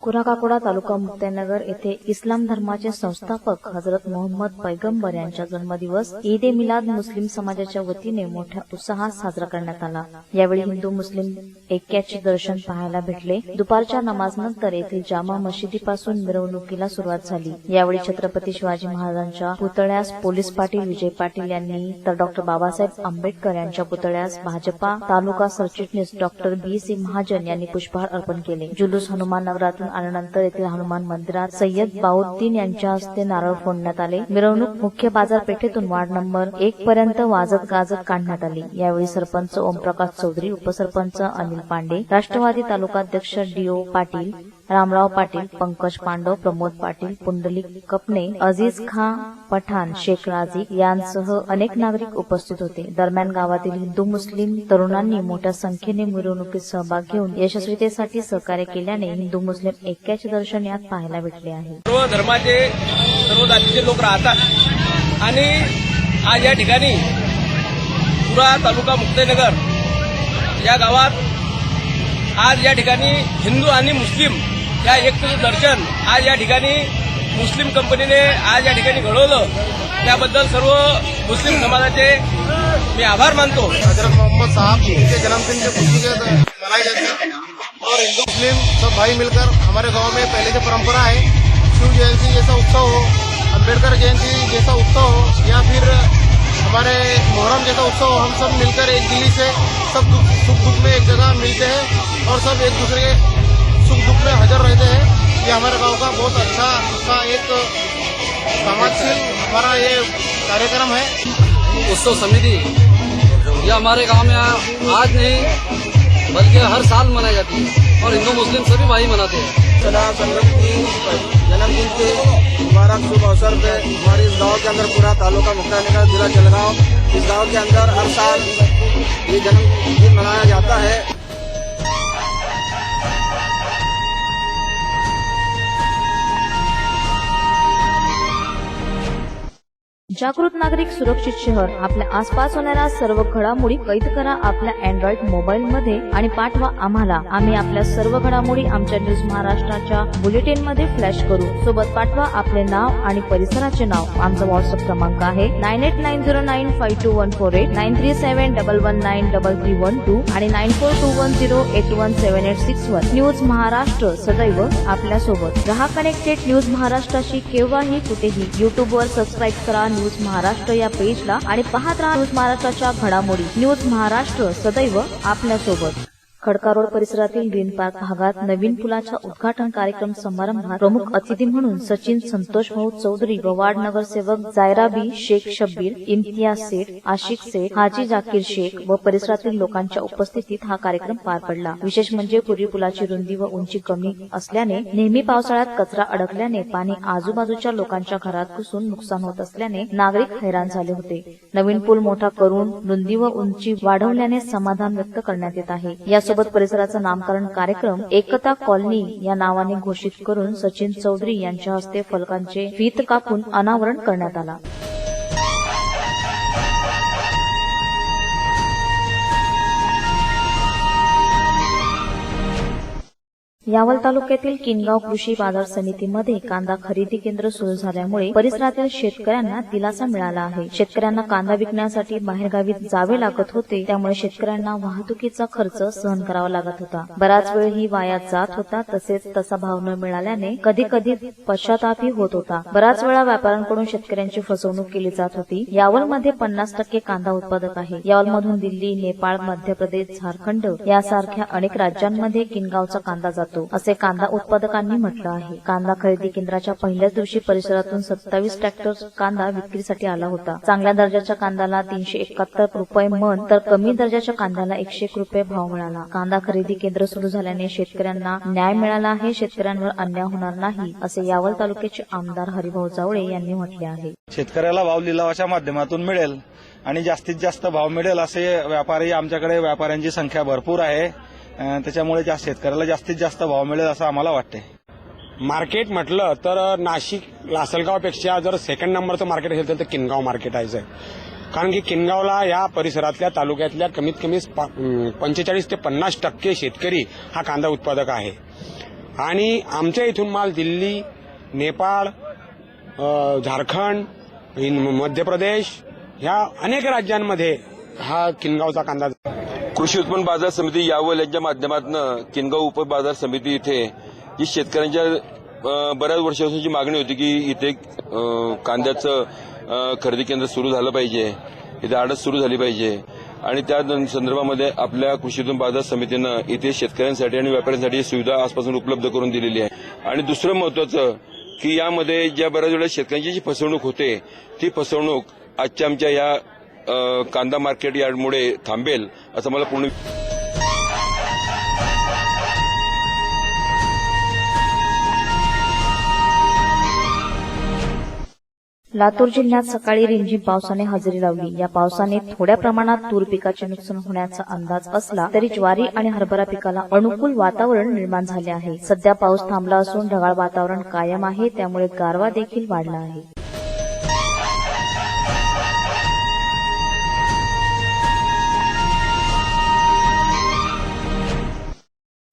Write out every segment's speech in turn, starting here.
कुराकाकोडा तालुका मुक्ताईनगर येथे इस्लाम धर्माचे संस्थापक हजरत मोहम्मद पैगंबर यांचा जन्मदिवस ईद ए मिलाद मुस्लिम समाजाच्या वतीने मोठ्या उत्साहात साजरा करण्यात आला। यावेळी हिंदू मुस्लिम ऐक्याचे दर्शन पाहायला भेटले। दुपारच्या नमाजनंतर येथील जामा मशिदीपासून मिरवणुकीला सुरुवात झाली। यावेळी छत्रपती शिवाजी महाराजांच्या पुतळ्यास पोलीस पाटील विजय पाटील यांनी तर डॉक्टर बाबासाहेब आंबेडकर यांच्या पुतळ्यास भाजपा तालुका सरचिटणीस डॉक्टर बी.सी. महाजन यांनी पुष्पहार अर्पण केले। जुलूस हनुमान नगरातून आल्यानंतर येथील हनुमान मंदिरात सय्यद बाउद्दीन यांच्या हस्ते नारळ फोडण्यात आले। मिरवणूक मुख्य बाजारपेठेतून वार्ड नंबर 1 पर्यंत वाजत गाजत काढण्यात आली। यावेळी सरपंच ओमप्रकाश चौधरी, उपसरपंच अनिल पांडे, राष्ट्रवादी तालुकाध्यक्ष डी.ओ. पाटील, रामराव पाटील, पंकज पांडव, प्रमोद पाटील, पुंडलिक कपणे, अजीज खां पठाण, शेख राजी यांसह अनेक नागरिक उपस्थित होते। दरम्यान गावातील हिंदू मुस्लिम तरुणांनी मोठ्या संख्येने मिरवणुकीत सहभाग घेऊन यशस्वीतेसाठी सहकार्य केल्याने हिंदू मुस्लिम ऐक्याचे दर्शन यात पाहायला भेटले आहे। सर्व धर्माचे सर्व जातीचे लोक राहतात आणि आज या ठिकाणी पुरा तालुका मुक्ताईनगर या गावात आज या ठिकाणी हिंदू आणि मुस्लिम या एकतेचं दर्शन आज या ठिकाणी मुस्लिम कंपनीने आज या ठिकाणी घडवलं। त्याबद्दल सर्व मुस्लिम समाजाचे मी आभार मानतो। हजरत मोहम्मद साहब के जन्मदिन की खुशी मनाई जाती है और हिंदू मुस्लिम सब भाई मिलकर हमारे गांव में पहले से परंपरा है। शिव जयंती जैसा उत्सव हो, अम्बेडकर जयंती जैसा उत्सव हो या फिर हमारे मुहर्रम जैसा उत्सव हो, हम सब मिलकर एक दिल्ली से सब सुख दुख में एक जगह मिलते हैं और सब एक दूसरे के सुख दुख में हाजिर रहते हैं। ये हमारे गांव का बहुत अच्छा उसका एक समाजशील हमारा ये कार्यक्रम है। उत्सव समिति ये हमारे गांव में आज नहीं बल्कि हर साल मनाई जाती है और हिंदू मुस्लिम सभी भाई मनाते हैं। सदा संगत की जन्मदिन के मुबारक शुभ अवसर पे हमारे इस गांव के अंदर पूरा तालुका मुक्ताईनगर जिला जलगांव इस गांव के अंदर हर साल ये जन्मदिन मनाया जाता है। जागृत नागरिक सुरक्षित शहर। आपल्या आसपास होणाऱ्या सर्व घडामोडी कैद करा आपल्या अँड्रॉइड मोबाईल मध्ये आणि पाठवा आम्हाला। आम्ही आपल्या सर्व घडामोडी आमच्या न्यूज महाराष्ट्राच्या बुलेटिन मध्ये फ्लॅश करू। सोबत पाठवा आपले नाव आणि परिसराचे नाव। आमचा व्हॉट्सअप क्रमांक आहे 9890952148, 9371193312 आणि 9421081781। न्यूज महाराष्ट्र सदैव आपल्या सोबत रहा। कनेक्टेड न्यूज महाराष्ट्राशी केव्हाही कुठेही। युट्यूबवर सबस्क्राईब करा न्यूज महाराष्ट्र या पेजला आणि पाहत राहा न्यूज महाराष्ट्राच्या घडामोडी। न्यूज महाराष्ट्र सदैव आपल्या सोबत। खडका रोड परिसरातील ग्रीन पार्क भागात नवीन पुलाच्या उद्घाटन कार्यक्रम समारंभात प्रमुख अतिथी म्हणून सचिन संतोष भाऊ चौधरी व वार्ड नगरसेवक जायरा बी शेख शब्बीर, इम्तियाज शेख, आशिक शेख, हाजी जाकीर शेख व परिसरातील लोकांच्या उपस्थितीत हा कार्यक्रम पार पडला। विशेष म्हणजे पूर्वी पुलाची रुंदी व उंची कमी असल्याने नेहमी पावसाळ्यात कचरा अडकल्याने पाणी आजूबाजूच्या लोकांच्या घरात घुसून नुकसान होत असल्याने नागरिक हैराण झाले होते। नवीन पूल मोठा करून रुंदी व उंची वाढवल्याने समाधान व्यक्त करण्यात येत आहे। यासोबत परिसराचा नामकरण कार्यक्रम एकता कॉलनी या नावाने घोषित करून सचिन चौधरी यांच्या हस्ते फलकांचे फीत कापून अनावरण करण्यात आला। यावल तालुक्यातील किनगाव कृषी बाजार समितीमध्ये कांदा खरेदी केंद्र सुरू झाल्यामुळे परिसरातील शेतकऱ्यांना दिलासा मिळाला आहे। शेतकऱ्यांना कांदा विकण्यासाठी बाहेरगावी जावे लागत होते, त्यामुळे शेतकऱ्यांना वाहतुकीचा खर्च सहन करावा लागत होता। बराच वेळ ही वाया जात होता। तसेच तसा भाव न मिळाल्याने कधी कधी पश्चातापही होत होता। बराच वेळा व्यापाऱ्यांकडून शेतकऱ्यांची फसवणूक केली जात होती। यावलमध्ये 50% कांदा उत्पादक आहे। यावलमधून दिल्ली, नेपाळ, मध्य प्रदेश, झारखंड यासारख्या अनेक राज्यांमध्ये किनगावचा कांदा जातो असे कांदा उत्पादकांनी म्हटलं आहे। कांदा खरेदी केंद्राच्या पहिल्याच दिवशी परिसरातून 27 ट्रॅक्टर कांदा विक्रीसाठी आला होता। चांगल्या दर्जाच्या कांद्याला 371 रुपये मन तर कमी दर्जाच्या कांद्याला 101 रुपये भाव मिळाला। कांदा खरेदी केंद्र सुरू झाल्याने शेतकऱ्यांना न्याय मिळाला आहे। शेतकऱ्यांवर अन्याय होणार नाही असे यावल तालुक्याचे आमदार हरिभाऊ जावळे यांनी म्हटले आहे। शेतकऱ्याला भाव लिलावाच्या माध्यमातून मिळेल आणि जास्तीत जास्त भाव मिळेल असे व्यापारी आमच्याकडे व्यापाऱ्यांची संख्या भरपूर आहे। त्याच्यामुळे शेतकऱ्याला जास्तीत जास्त भाव मिळेल असं आम्हाला वाटते। मार्केट म्हटलं तर नाशिक लासलगावपेक्षा जर सेकंड नंबरचं मार्केट असेल तर किनगाव मार्केट आहे। कारण की किनगावला या परिसरातल्या तालुक्यातल्या कमीत कमी 45 ते 50% शेतकरी हा कांदा उत्पादक आहे आणि आमच्या इथून माल दिल्ली, नेपाळ, झारखंड, मध्य प्रदेश ह्या अनेक राज्यांमध्ये हा किनगावचा कांदा. कृषी उत्पन्न बाजार समिती यावल यांच्या माध्यमातून किनगाव उपबाजार समिती इथे जी शेतकऱ्यांच्या बऱ्याच वर्षापासूनची मागणी होती की इथे कांद्याचं खरेदी केंद्र सुरू झालं पाहिजे, इथे आडत सुरू झाली पाहिजे आणि त्या संदर्भामध्ये आपल्या कृषी उत्पन्न बाजार समितीनं इथे शेतकऱ्यांसाठी आणि व्यापाऱ्यांसाठी सुविधा आजपासून उपलब्ध करून दिलेली आहे. आणि दुसरं महत्वाचं की यामध्ये ज्या बऱ्याच वेळा शेतकऱ्यांची जी फसवणूक होते ती फसवणूक आजच्या आमच्या या कांदा मार्केट यार्डमुळे थांबेल असं मला पूर्ण. लातूर जिल्ह्यात सकाळी रिमझिम पावसाने हजेरी लावली. या पावसाने थोड्या प्रमाणात तूर पिकाचे नुकसान होण्याचा अंदाज असला तरी ज्वारी आणि हरभरा पिकाला अनुकूल वातावरण निर्माण झाले आहे. सध्या पाऊस थांबला असून ढगाळ वातावरण कायम आहे, त्यामुळे गारवा देखील वाढला आहे.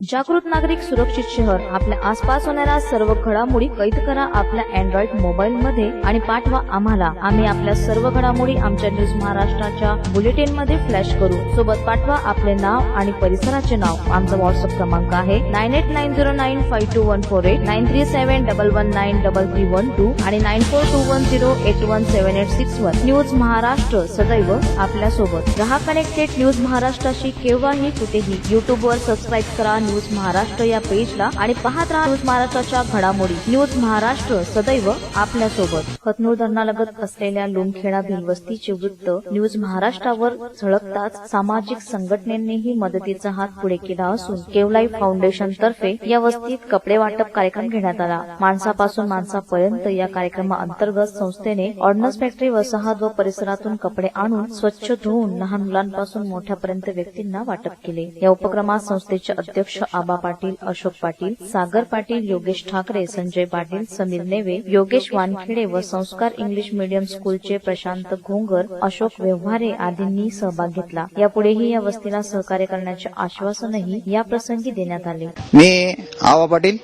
जागृत नागरिक सुरक्षित शहर. आपल्या आसपास होणाऱ्या सर्व घडामोडी कैद करा आपल्या अँड्रॉइड मोबाईलमध्ये आणि पाठवा आम्हाला. आम्ही आपल्या सर्व घडामोडी आमच्या न्यूज महाराष्ट्राच्या बुलेटिनमध्ये फ्लॅश करू. सोबत पाठवा आपले नाव आणि परिसराचे नाव. आमचा व्हॉट्सअप क्रमांक आहे 9890952148, 9371193312 आणि 9421081781. न्यूज महाराष्ट्र सदैव आपल्यासोबत. रहा कनेक्टेड न्यूज महाराष्ट्राशी केव्हाही कुठेही. युट्यूबवर सबस्क्राईब करा न्यूज महाराष्ट्र या पेजला आणि पाहत राहा न्यूज महाराष्ट्राच्या घडामोडी. न्यूज महाराष्ट्र सदैव आपल्यासोबत. हतनूर धरणालगत असलेल्या लुमखेडा भिलवस्तीचे वृत्त न्यूज महाराष्ट्रावर झळकताच सामाजिक संघटनेनेही मदतीचा हात पुढे केला असून केवलाई फाउंडेशन तर्फे या वस्तीत कपडे वाटप कार्यक्रम घेण्यात आला. माणसापासून माणसापर्यंत या कार्यक्रमाअंतर्गत संस्थेने ऑर्डनन्स फॅक्टरी वसाहत व परिसरातून कपडे आणून स्वच्छ धुवून लहान मुलांपासून मोठ्यापर्यंत व्यक्तींना वाटप केले. या उपक्रमात संस्थेचे अध्यक्ष आबा पाटील, अशोक पाटील, सागर पाटील, योगेश ठाकरे, संजय पाटील, समीर नेवे, योगेश वानखेडे व संस्कार इंग्लिश मीडियम स्कूलचे प्रशांत घोंगर, अशोक व्यवहारे आदींनी सहभाग घेतला. यापुढेही या वस्तीला सहकार्य करण्याचे आश्वासनही या प्रसंगी देण्यात आले. मी आबा पाटील,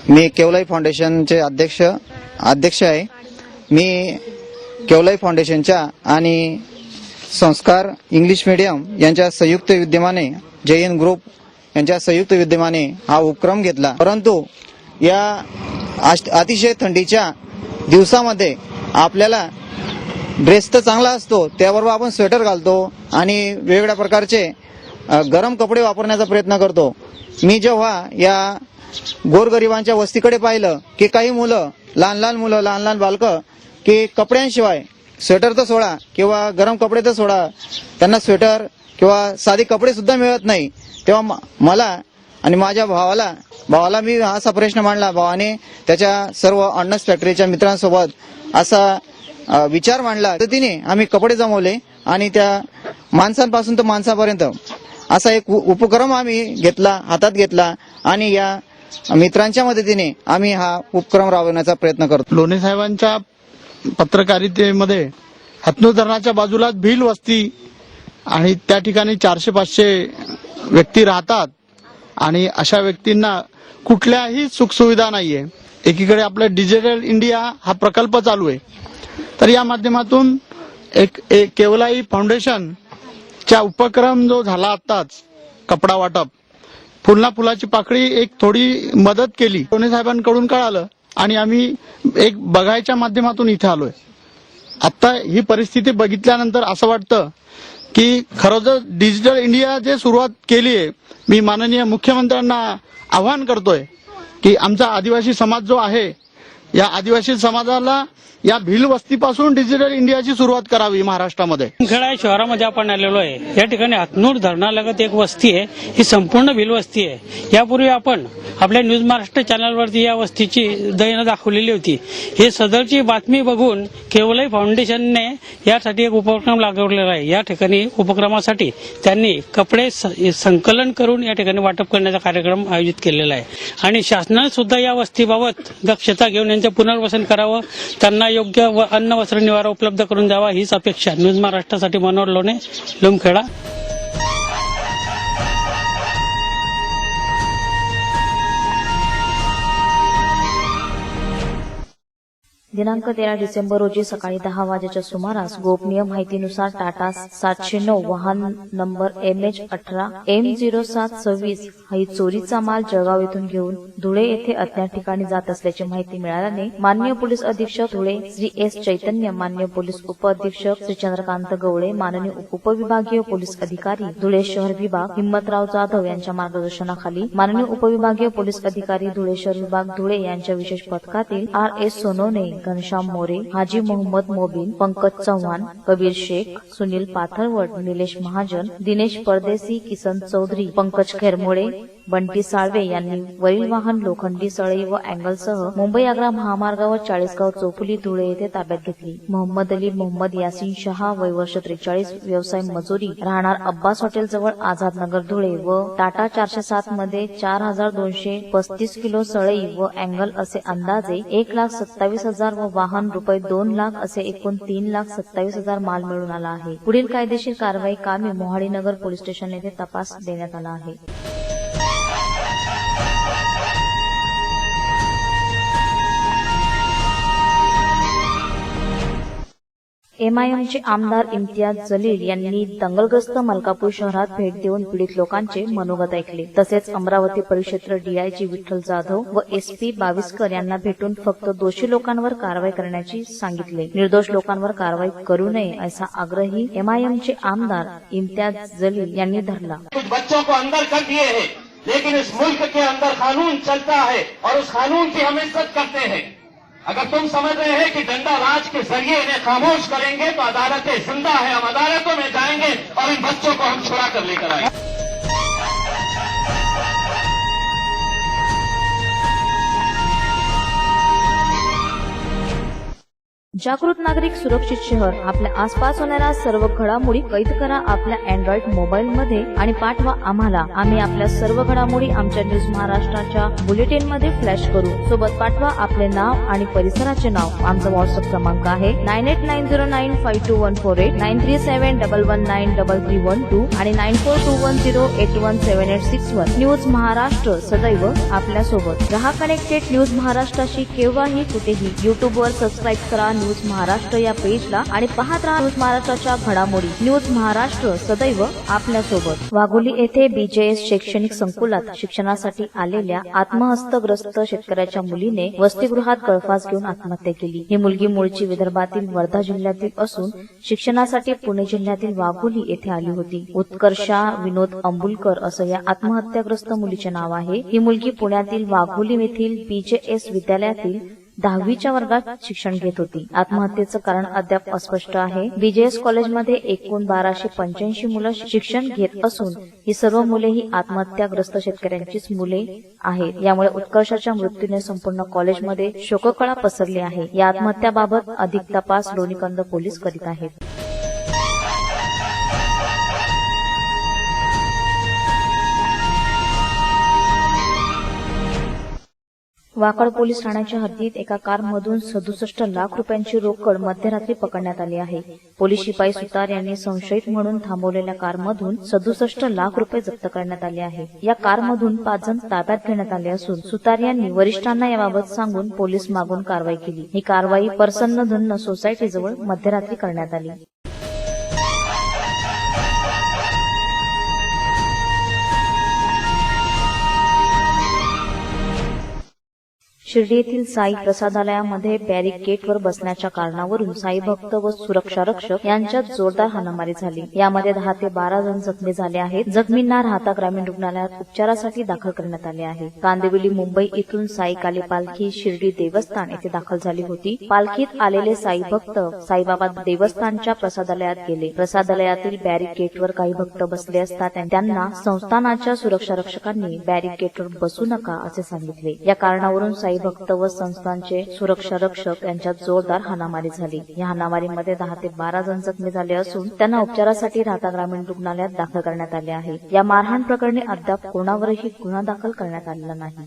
मी केवलाई फाउंडेशनचे अध्यक्ष आहे. मी केवलाई फाउंडेशनच्या आणि संस्कार इंग्लिश मीडियम यांच्या संयुक्त विद्यमाने, जैन ग्रुप यांच्या संयुक्त विद्यमाने हा उपक्रम घेतला. परंतु या अतिशय थंडीच्या दिवसामध्ये आपल्याला ड्रेस तर चांगला असतो, त्याबरोबर आपण स्वेटर घालतो आणि वेगवेगळ्या प्रकारचे गरम कपडे वापरण्याचा प्रयत्न करतो. मी जेव्हा या गोरगरिबांच्या वस्तीकडे पाहिलं की काही मुलं, लहान लहान बालकं की कपड्यांशिवाय, स्वेटर तर सोडा किंवा गरम कपडे तर सोडा, त्यांना स्वेटर किंवा साधे कपडे सुद्धा मिळत नाही, तेव्हा मला आणि माझ्या भावाला मी असा प्रश्न मांडला. भावाने त्याच्या सर्व ऑर्डनन्स फॅक्टरीच्या मित्रांसोबत असा विचार मांडला. पद्धतीने आम्ही कपडे जमवले आणि त्या माणसांपासून तर माणसापर्यंत असा एक उपक्रम आम्ही हातात घेतला आणि या मित्रांच्या मदतीने आम्ही हा उपक्रम राबवण्याचा प्रयत्न करतो. लोणे साहेबांच्या पत्रकारितेमध्ये हतनूर धरणाच्या बाजूला भिल वस्ती आणि त्या ठिकाणी 400-500 व्यक्ती राहतात आणि अशा व्यक्तींना कुठल्याही सुखसुविधा नाहीये. एकीकडे आपलं डिजिटल इंडिया हा प्रकल्प चालू आहे, तर या माध्यमातून एक केवलाई फाउंडेशनचा उपक्रम जो झाला आताच, कपडा वाटप, फुलाची पाकळी एक थोडी मदत केली, लोणे साहेबांकडून कळालं आणि आम्ही एक बघायच्या माध्यमातून इथे आलोय. आता ही परिस्थिती बघितल्यानंतर असं वाटतं की खरंच डिजिटल इंडिया जे सुरुवात केली आहे, मी माननीय मुख्यमंत्र्यांना आवाहन करतोय की आमचा आदिवासी समाज जो आहे, या आदिवासी समाजाला या भिल वस्तीपासून डिजिटल इंडियाची सुरुवात करावी महाराष्ट्रामध्ये. खेळा शहरामध्ये आपण आलेलो आहे. या ठिकाणी हतनूर धरणालगत एक वस्ती आहे, ही संपूर्ण भिल वस्ती आहे. यापूर्वी आपण आपल्या न्यूज महाराष्ट्र चॅनलवरती या वस्तीची दैन दाखवलेली होती. हे सदरची बातमी बघून केवलाई फाउंडेशनने यासाठी एक उपक्रम राबवलेला आहे. या ठिकाणी उपक्रमासाठी त्यांनी कपडे संकलन करून या ठिकाणी वाटप करण्याचा कार्यक्रम आयोजित केलेला आहे आणि शासनाने सुद्धा या वस्तीबाबत दक्षता घेऊन यांचं पुनर्वसन करावं, त्यांना योग्य अन्न वस्त्र निवारा उपलब्ध करून द्यावा, हीच अपेक्षा. न्यूज महाराष्ट्रासाठी मनोहर लोणे, लुमखेडा. दिनांक 13 डिसेंबर रोजी सकाळी 10 वाजेच्या सुमारास गोपनीय माहितीनुसार टाटा 709 वाहन नंबर MH18 M0726 ही चोरीचा माल जळगाव येथून घेऊन धुळे येथे अज्ञात ठिकाणी जात असल्याची माहिती मिळाल्याने माननीय पोलीस अधीक्षक धुळे श्री S चैतन्य, माननीय पोलीस उपअधीक्षक श्री चंद्रकांत गवळे, माननीय उपविभागीय पोलीस अधिकारी धुळे शहर विभाग हिम्मतराव जाधव यांच्या मार्गदर्शनाखाली माननीय उपविभागीय पोलीस अधिकारी धुळे शहर विभाग धुळे यांच्या विशेष पथकातील RS सोनोने, घनश्याम मोरे, हाजी मोहम्मद मोबिन, पंकज चव्हाण, कबीर शेख, सुनील पाथरवट, निलेश महाजन, दिनेश परदेसी, किसन चौधरी, पंकज खेरमोळे, बंटी साळवे यांनी वरील वाहन लोखंडी सळई व अँगलसह मुंबई आग्रा महामार्गावर 40गाव चौफुली धुळे येथे ताब्यात घेतली. मोहम्मद अली मोहम्मद यासिन शहा, वय वर्ष 43, व्यवसाय मजुरी, राहणार अब्बास हॉटेल जवळ आझाद नगर धुळे व टाटा 407 मध्ये 4235 किलो सळई व अँगल असे अंदाजे 1,27,000 व वाहन रुपये 2 लाख असे एकूण 3,27,000 माल मिळून आला आहे. पुढील कायदेशीर कारवाई कामी मोहाडी नगर पोलीस स्टेशन येथे तपास देण्यात आला आहे. MIMचे आमदार इम्तियाज जलील यांनी दंगलग्रस्त मलकापूर शहरात भेट देऊन पीडित लोकांचे मनोगत ऐकले. तसेच अमरावती परिक्षेत्र DIG विठ्ठल जाधव व SP बाविस्कर यांना भेटून फक्त दोषी लोकांवर कारवाई करण्याची सांगितले. निर्दोष लोकांवर कारवाई करू नये असा आग्रही MIMचे आमदार इम्तियाज जलील यांनी धरला. कुछ बच्चों को अंदर कर दिए हैं, लेकिन इस मुल्क के अंदर कानून चलता है और उस कानून की हम इज्जत करते हैं. अगर तुम समझ रहे हैं कि डंडा राज के जरिए इन्हें खामोश करेंगे तो अदालतें जिंदा है, हम अदालतों में जाएंगे और इन बच्चों को हम छुड़ा कर लेकर आएंगे. जागृत नागरिक सुरक्षित शहर. आपल्या आसपास होणाऱ्या सर्व घडामोडी कैद करा आपल्या अँड्रॉइड मोबाईलमध्ये आणि पाठवा आम्हाला. आम्ही आपल्या सर्व घडामोडी आमच्या न्यूज महाराष्ट्राच्या बुलेटिन मध्ये फ्लॅश करू. सोबत पाठवा आपले नाव आणि परिसराचे नाव. आमचा व्हॉट्सअप क्रमांक आहे 9890952148, 9371193312 आणि 9421081781. न्यूज महाराष्ट्र सदैव आपल्या सोबत. रहा कनेक्टेड न्यूज महाराष्ट्राशी केव्हाही कुठेही. युट्यूबवर सबस्क्राईब करा न्यूज महाराष्ट्र या पेजला आणि पाहत राहा न्यूज महाराष्ट्राच्या घडामोडी. न्यूज महाराष्ट्र सदैव आपल्या सोबत. वाघोली येथे BJS शैक्षणिक संकुलात शिक्षणासाठी आलेल्या आत्महस्तग्रस्त शेतकऱ्याच्या मुलीने वसतिगृहात गळफास घेऊन आत्महत्या केली. ही मुलगी मूळची विदर्भातील वर्धा जिल्ह्यातील असून शिक्षणासाठी पुणे जिल्ह्यातील वाघोली येथे आली होती. उत्कर्षा विनोद अंबुलकर असं या आत्महत्याग्रस्त मुलीचे नाव आहे. ही मुलगी पुण्यातील वाघोली येथील BJS विद्यालयातील 10वीच्या वर्गात शिक्षण घेत होती. आत्महत्येचं कारण अद्याप अस्पष्ट आहे. BJS कॉलेजमध्ये एकूण 1285 मुलं शिक्षण घेत असून ही सर्व मुले ही आत्महत्याग्रस्त शेतकऱ्यांचीच मुले आहेत. यामुळे उत्कर्षाच्या मृत्यूने संपूर्ण कॉलेजमध्ये शोककळा पसरली आहे. या आत्महत्याबाबत अधिक तपास लोणीकंद पोलीस करीत आहेत. वाकड पोलीस ठाण्याच्या हद्दीत एका कारमधून 67 लाख रुपयांची रोकड मध्यरात्री पकडण्यात आली आहे. पोलीस शिपाई सुतार यांनी संशयित म्हणून थांबवलेल्या कारमधून 67 लाख रुपये जप्त करण्यात आले आहे. या कारमधून 5 जण ताब्यात घेण्यात आले असून सुतार यांनी वरिष्ठांना याबाबत सांगून पोलीस मागून कारवाई केली. ही कारवाई प्रसन्न धन्न सोसायटीजवळ मध्यरात्री करण्यात आली. शिर्डी येथील साई प्रसादालयामध्ये बॅरिकेडवर बसण्याच्या कारणावरून साई भक्त व सुरक्षा रक्षक यांच्यात जोरदार हाणामारी झाली. यामध्ये 10 ते 12 जण जखमी झाले आहेत. जखमींना राहता ग्रामीण रुग्णालयात उपचारासाठी दाखल करण्यात आले आहे. कांदिवली मुंबई इथून साई काली पालखी शिर्डी देवस्थान येथे दाखल झाली होती. पालखीत आलेले साई भक्त साईबाबा देवस्थानच्या प्रसादालयात गेले. प्रसादालयातील बॅरिकेडवर काही भक्त बसले असता त्यांना संस्थानाच्या सुरक्षा रक्षकांनी बॅरिकेडवर बसू नका असे सांगितले. या कारणावरून साई भक्त व संस्थानचे सुरक्षा रक्षक यांच्यात जोरदार हाणामारी झाली. या हाणामारीमध्ये 10 ते 12 जण जखमी झाले असून त्यांना उपचारासाठी राहता ग्रामीण रुग्णालयात दाखल करण्यात आले आहे. या मारहाण प्रकरणी अद्याप कोणावरही गुन्हा दाखल करण्यात आलेला नाही.